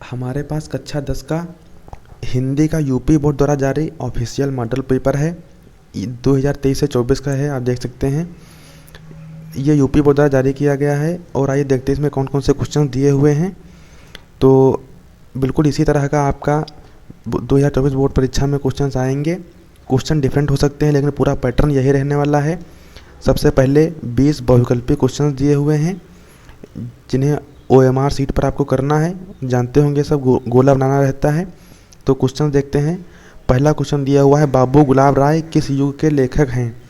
हमारे पास कक्षा 10 का हिंदी का यूपी बोर्ड द्वारा जारी ऑफिशियल मॉडल पेपर है। 2023 से 24 का है, आप देख सकते हैं। ये यूपी बोर्ड द्वारा जारी किया गया है। और आइए देखते हैं इसमें कौन कौन से क्वेश्चन दिए हुए हैं। तो बिल्कुल इसी तरह का आपका 2024 बोर्ड परीक्षा में क्वेश्चंस आएंगे। क्वेश्चन डिफरेंट हो सकते हैं लेकिन पूरा पैटर्न यही रहने वाला है। सबसे पहले 20 बहुविकल्पी क्वेश्चंस दिए हुए हैं जिन्हें OMR सीट पर आपको करना है। जानते होंगे सब, गोला बनाना रहता है। तो क्वेश्चन देखते हैं। पहला क्वेश्चन दिया हुआ है, बाबू गुलाब राय किस युग के लेखक हैं।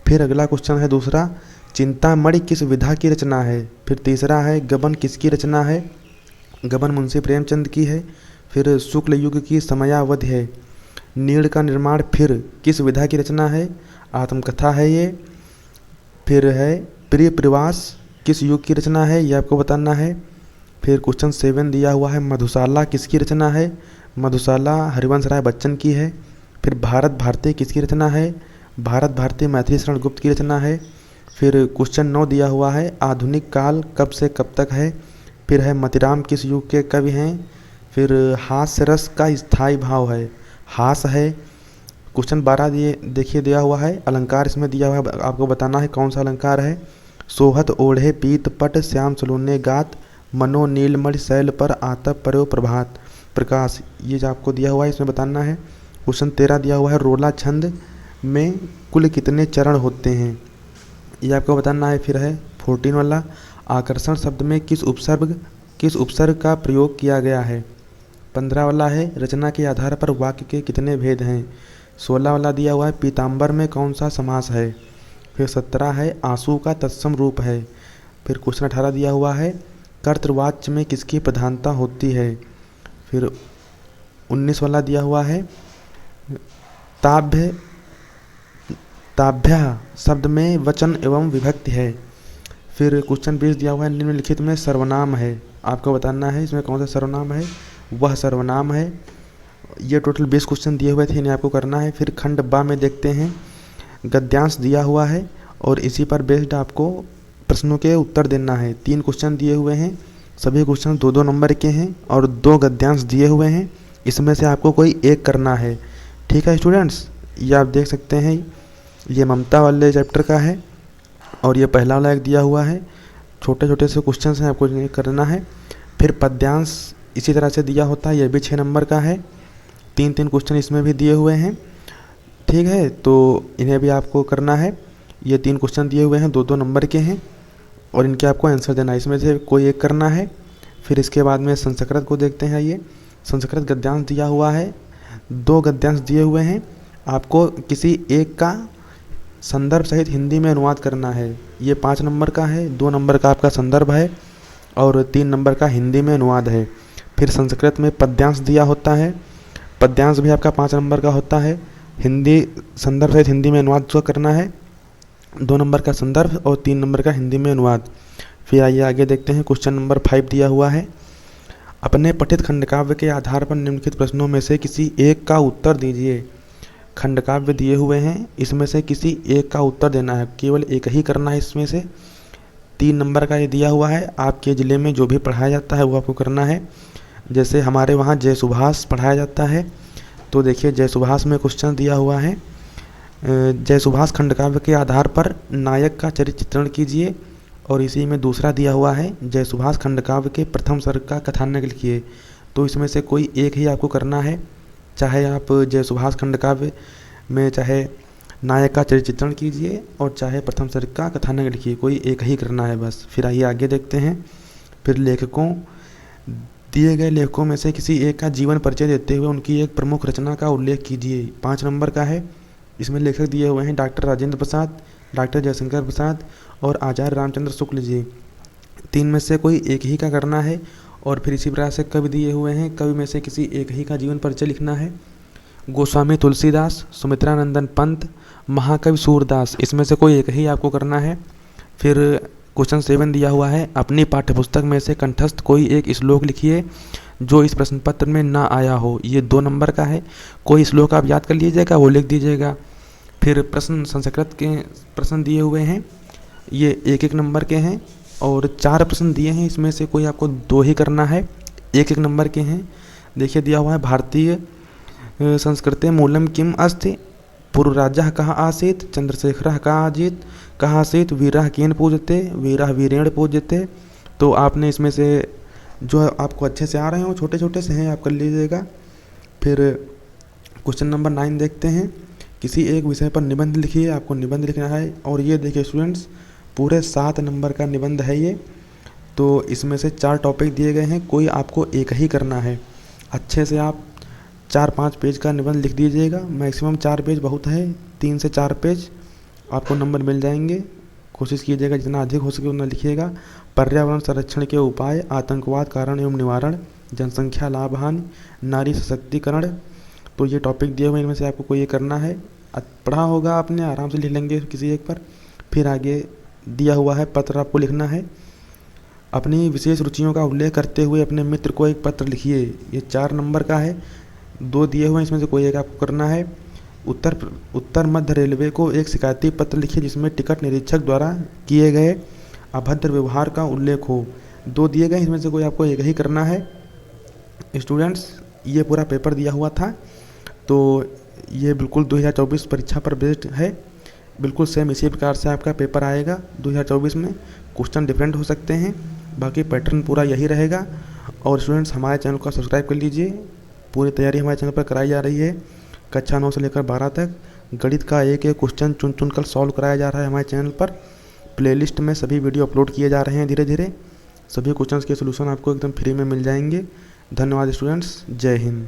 फिर अगला क्वेश्चन है दूसरा, चिंतामणि किस विधा की रचना है। फिर तीसरा है, गबन किसकी रचना है। गबन मुंशी प्रेमचंद की है। फिर शुक्ल युग की समयावधि है। नीड़ का निर्माण फिर किस विधा की रचना है, आत्मकथा है ये। फिर है, प्रिय प्रवास किस युग की रचना है, ये आपको बताना है। फिर क्वेश्चन 7 दिया हुआ है, मधुशाला किसकी रचना है। मधुशाला हरिवंश राय बच्चन की है। फिर भारत भारती किसकी रचना है, भारत भारती मैथिली शरण गुप्त की रचना है। फिर क्वेश्चन 9 दिया हुआ है, आधुनिक काल कब से कब तक है। फिर है, मतिराम किस युग के कवि हैं। फिर हास्य रस का स्थायी भाव है, हास है। क्वेश्चन 12 देखिए दिया हुआ है, अलंकार इसमें दिया हुआ है, आपको बताना है कौन सा अलंकार है। सोहत ओढ़े पीत पट श्याम सलूने गात, मनो नीलमणि शैल पर आतप पर्यो प्रभात प्रकाश, ये जो आपको दिया हुआ है इसमें बताना है। क्वेश्चन 13 दिया हुआ है, रोला छंद में कुल कितने चरण होते हैं, ये आपको बताना है। फिर है 14 वाला, आकर्षण शब्द में किस उपसर्ग का प्रयोग किया गया है। 15 वाला है, रचना के आधार पर वाक्य के कितने भेद हैं। 16 वाला दिया हुआ है, पीताम्बर में कौन सा समास है। फिर 17 है, आंसू का तत्सम रूप है। फिर क्वेश्चन 18 दिया हुआ है, कर्तृवाच्य में किसकी प्रधानता होती है। फिर 19 वाला दिया हुआ है, ताभ्य शब्द में वचन एवं विभक्ति है। फिर क्वेश्चन 20 दिया हुआ है, निम्नलिखित में सर्वनाम है, आपको बताना है इसमें कौन सा सर्वनाम है, वह सर्वनाम है। ये टोटल 20 क्वेश्चन दिए हुए थे, इन्हें आपको करना है। फिर खंड बा में देखते हैं, गद्यांश दिया हुआ है और इसी पर बेस्ड आपको प्रश्नों के उत्तर देना है। 3 क्वेश्चन दिए हुए हैं, सभी क्वेश्चन 2-2 नंबर के हैं और 2 गद्यांश दिए हुए हैं। इसमें से आपको कोई एक करना है, ठीक है स्टूडेंट्स। ये आप देख सकते हैं, ये ममता वाले चैप्टर का है और ये पहला वाला एक दिया हुआ है। छोटे छोटे से क्वेश्चन हैं, आपको ये करना है। फिर पद्यांश इसी तरह से दिया होता है, ये भी 6 नंबर का है। 3-3 क्वेश्चन इसमें भी दिए हुए हैं, ठीक है। तो इन्हें भी आपको करना है। ये 3 क्वेश्चन दिए हुए हैं, 2-2 नंबर के हैं और इनके आपको आंसर देना है, इसमें से कोई एक करना है। फिर इसके बाद में संस्कृत को देखते हैं। ये संस्कृत गद्यांश दिया हुआ है, 2 गद्यांश दिए हुए हैं, आपको किसी एक का संदर्भ सहित हिंदी में अनुवाद करना है। ये 5 नंबर का है, 2 नंबर का आपका संदर्भ है और 3 नंबर का हिंदी में अनुवाद है। फिर संस्कृत में पद्यांश दिया होता है, पद्यांश भी आपका 5 नंबर का होता है, हिंदी संदर्भ सहित हिंदी में अनुवाद जो करना है, 2 नंबर का संदर्भ और 3 नंबर का हिंदी में अनुवाद। फिर आइए आगे देखते हैं, क्वेश्चन नंबर 5 दिया हुआ है, अपने पठित खंडकाव्य के आधार पर निम्नलिखित प्रश्नों में से किसी एक का उत्तर दीजिए। खंडकाव्य दिए हुए हैं, इसमें से किसी एक का उत्तर देना है, केवल एक ही करना है इसमें से। 3 नंबर का ये दिया हुआ है, आपके ज़िले में जो भी पढ़ाया जाता है वो आपको करना है। जैसे हमारे वहाँ जय सुभाष पढ़ाया जाता है, तो देखिए जय सुभाष में क्वेश्चन दिया हुआ है, जय सुभाष खंडकाव्य के आधार पर नायक का चरित्र चित्रण कीजिए। और इसी में दूसरा दिया हुआ है, जय सुभाष खंडकाव्य के प्रथम सर्ग का कथानक लिखिए। तो इसमें से कोई एक ही आपको करना है, चाहे आप जय सुभाष खंडकाव्य में चाहे नायक का चरित्र चित्रण कीजिए और चाहे प्रथम सर्ग का कथानक लिखिए, कोई एक ही करना है बस। फिर आइए आगे देखते हैं। फिर लेखकों, दिए गए लेखकों में से किसी एक का जीवन परिचय देते हुए उनकी एक प्रमुख रचना का उल्लेख कीजिए। 5 नंबर का है, इसमें लेखक दिए हुए हैं डॉक्टर राजेंद्र प्रसाद, डॉक्टर जयशंकर प्रसाद और आचार्य रामचंद्र शुक्ल जी। 3 में से कोई एक ही का करना है। और फिर इसी प्रकार से कवि दिए हुए हैं, कवि में से किसी एक ही का जीवन परिचय लिखना है। गोस्वामी तुलसीदास, सुमित्रानंदन पंत, महाकवि सूरदास, इसमें से कोई एक ही आपको करना है। फिर क्वेश्चन 7 दिया हुआ है, अपनी पाठ्यपुस्तक में से कंठस्थ कोई एक श्लोक लिखिए जो इस प्रश्न पत्र में ना आया हो। ये 2 नंबर का है, कोई श्लोक आप याद कर लीजिएगा, वो लिख दीजिएगा। फिर प्रश्न संस्कृत के प्रश्न दिए हुए हैं, ये 1-1 नंबर के हैं और 4 प्रश्न दिए हैं, इसमें से कोई आपको 2 ही करना है। एक एक नंबर के हैं। देखिए दिया हुआ है भारतीय संस्कृते मूलम किम अस्ति, पूर्वराजः कः आसीत्, चंद्रशेखरः कः आसीत्, कः आसीत्, वीरः केन पूज्यते, वीरः वीरेण पूज्यते। तो आपने इसमें से जो आपको अच्छे से आ रहे हो, छोटे छोटे से हैं, आप कर लीजिएगा। फिर क्वेश्चन नंबर 9 देखते हैं। किसी एक विषय पर निबंध लिखिए, आपको निबंध लिखना है। और ये देखिए स्टूडेंट्स, पूरे 7 नंबर का निबंध है ये। तो इसमें से 4 टॉपिक दिए गए हैं, कोई आपको एक ही करना है। अच्छे से आप 4-5 पेज का निबंध लिख दीजिएगा, मैक्सिमम 4 पेज बहुत है, 3 से 4 पेज आपको नंबर मिल जाएंगे। कोशिश कीजिएगा जितना अधिक हो सके उतना लिखिएगा। पर्यावरण संरक्षण के उपाय, आतंकवाद कारण एवं निवारण, जनसंख्या लाभ हानि, नारी सशक्तिकरण। तो ये टॉपिक दिए हुए इनमें से आपको कोई ये करना है। पढ़ा होगा आपने, आराम से लिख लेंगे किसी एक पर। फिर आगे दिया हुआ है पत्र आपको लिखना है। अपनी विशेष रुचियों का उल्लेख करते हुए अपने मित्र को एक पत्र लिखिए। ये 4 नंबर का है, 2 दिए हुए हैं, इसमें से कोई एक आपको करना है। उत्तर मध्य रेलवे को एक शिकायती पत्र लिखिए जिसमें टिकट निरीक्षक द्वारा किए गए अभद्र व्यवहार का उल्लेख हो। 2 दिए गए, इसमें से कोई आपको एक ही करना है। स्टूडेंट्स, ये पूरा पेपर दिया हुआ था, तो ये बिल्कुल 2024 परीक्षा पर बेस्ड है। बिल्कुल सेम इसी प्रकार से आपका पेपर आएगा 2024 में। क्वेश्चन डिफरेंट हो सकते हैं, बाकी पैटर्न पूरा यही रहेगा। और स्टूडेंट्स, हमारे चैनल को सब्सक्राइब कर लीजिए। पूरी तैयारी हमारे चैनल पर कराई जा रही है। कक्षा 9 से लेकर 12 तक गणित का एक एक क्वेश्चन चुन कर सॉल्व कराया जा रहा है हमारे चैनल पर। प्लेलिस्ट में सभी वीडियो अपलोड किए जा रहे हैं धीरे धीरे। सभी क्वेश्चंस के सोल्यूशन आपको एकदम फ्री में मिल जाएंगे। धन्यवाद स्टूडेंट्स, जय हिंद।